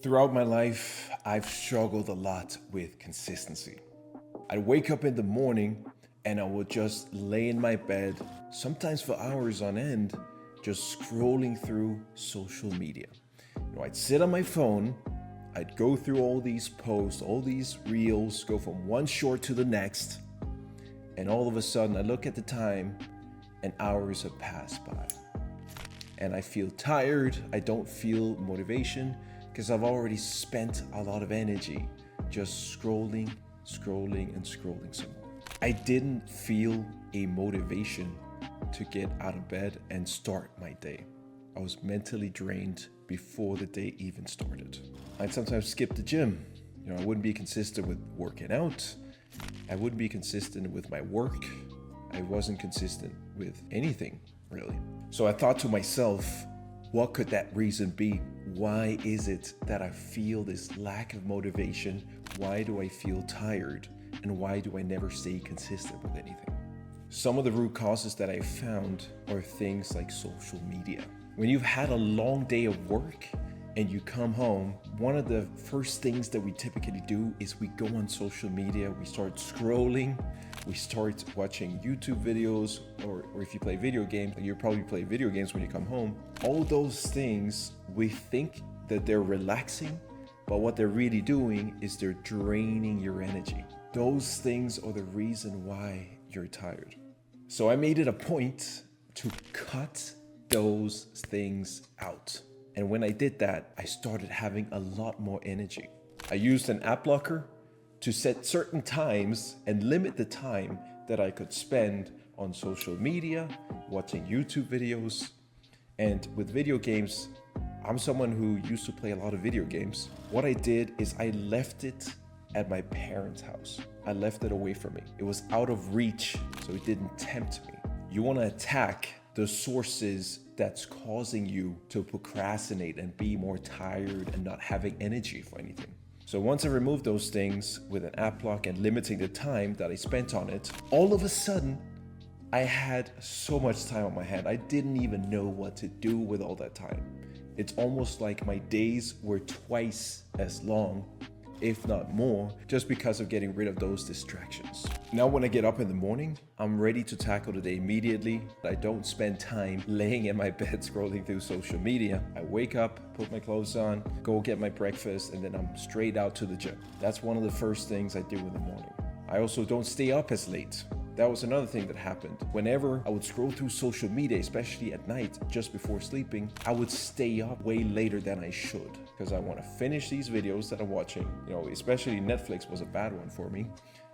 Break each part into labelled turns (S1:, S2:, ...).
S1: Throughout my life, I've struggled a lot with consistency. I'd wake up in the morning and I would just lay in my bed, sometimes for hours on end, just scrolling through social media. I'd sit on my phone, I'd go through all these posts, all these reels, go from one short to the next, and all of a sudden I look at the time and hours have passed by. And I feel tired, I don't feel motivation, because I've already spent a lot of energy just scrolling and scrolling some more. I didn't feel a motivation to get out of bed and start my day. I was mentally drained before the day even started. I'd sometimes skip the gym. I wouldn't be consistent with working out. I wouldn't be consistent with my work. I wasn't consistent with anything, really. So I thought to myself, what could that reason be? Why is it that I feel this lack of motivation? Why do I feel tired? And why do I never stay consistent with anything? Some of the root causes that I found are things like social media. When you've had a long day of work and you come home, one of the first things that we typically do is we go on social media, we start scrolling, we start watching YouTube videos, or if you play video games, you probably play video games when you come home. All those things, we think that they're relaxing, but what they're really doing is they're draining your energy. Those things are the reason why you're tired. So I made it a point to cut those things out. And when I did that, I started having a lot more energy. I used an app blocker to set certain times and limit the time that I could spend on social media, watching YouTube videos. And with video games, I'm someone who used to play a lot of video games. What I did is I left it at my parents' house. I left it away from me. It was out of reach, so it didn't tempt me. You want to attack the sources that's causing you to procrastinate and be more tired and not having energy for anything. So once I removed those things with an app block and limiting the time that I spent on it, all of a sudden, I had so much time on my hand. I didn't even know what to do with all that time. It's almost like my days were twice as long, if not more, just because of getting rid of those distractions. Now when I get up in the morning, I'm ready to tackle the day immediately. I don't spend time laying in my bed scrolling through social media. I wake up, put my clothes on, go get my breakfast, and then I'm straight out to the gym. That's one of the first things I do in the morning. I also don't stay up as late. That was another thing that happened. Whenever I would scroll through social media, especially at night, just before sleeping, I would stay up way later than I should because I want to finish these videos that I'm watching. Especially Netflix was a bad one for me.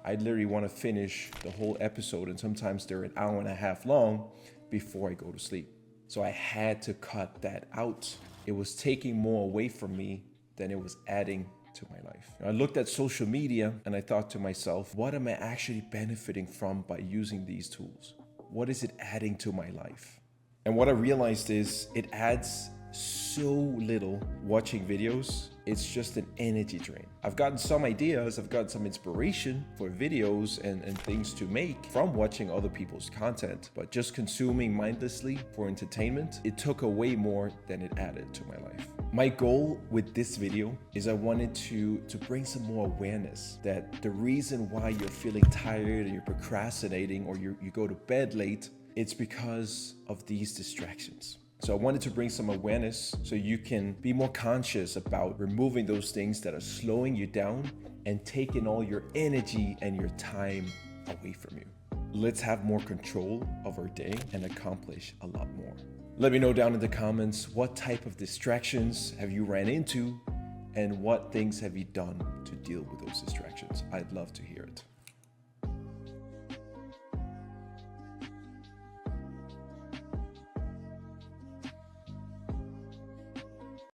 S1: I literally want to finish the whole episode, and sometimes they're an hour and a half long before I go to sleep. So I had to cut that out. It was taking more away from me than it was adding to my life. I looked at social media and I thought to myself, what am I actually benefiting from by using these tools? What is it adding to my life? And what I realized is it adds so little watching videos. It's just an energy drain. I've gotten some ideas, I've gotten some inspiration for videos and things to make from watching other people's content, but just consuming mindlessly for entertainment, it took away more than it added to my life. My goal with this video is I wanted to bring some more awareness that the reason why you're feeling tired and you're procrastinating or you go to bed late, it's because of these distractions. So I wanted to bring some awareness so you can be more conscious about removing those things that are slowing you down and taking all your energy and your time away from you. Let's have more control of our day and accomplish a lot more. Let me know down in the comments, what type of distractions have you ran into and what things have you done to deal with those distractions? I'd love to hear it.